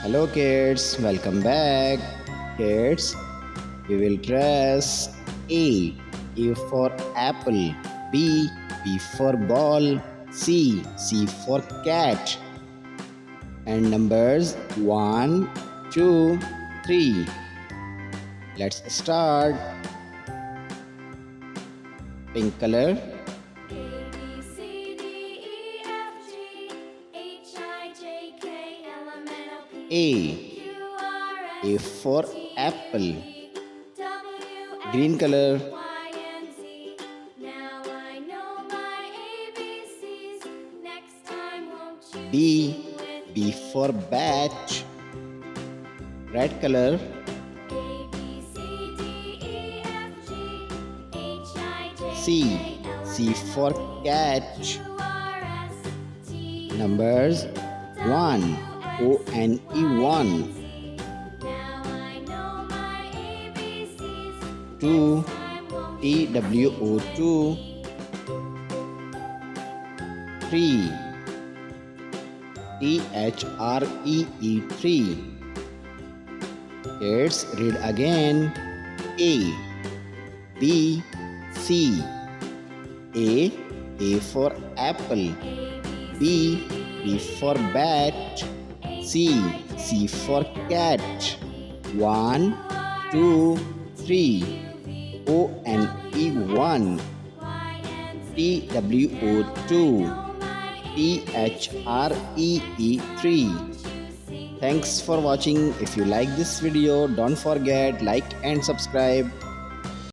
Hello kids, welcome back. Kids, we will trace A. A for apple. B. B for ball. C for cat. And numbers 1, 2, 3. Let's start. Pink color. A for apple. Green color. B for bat. Red color. C for cat. Numbers 1. ONE 1. 2. TWO 2. 3. THREE 3. Let's read again. A B C. A for apple. B for bat. C for cat. 1, 2, 3. ONE 1. TWO 2. THREE 3. Thanks for watching. If you like this video, don't forget like and subscribe.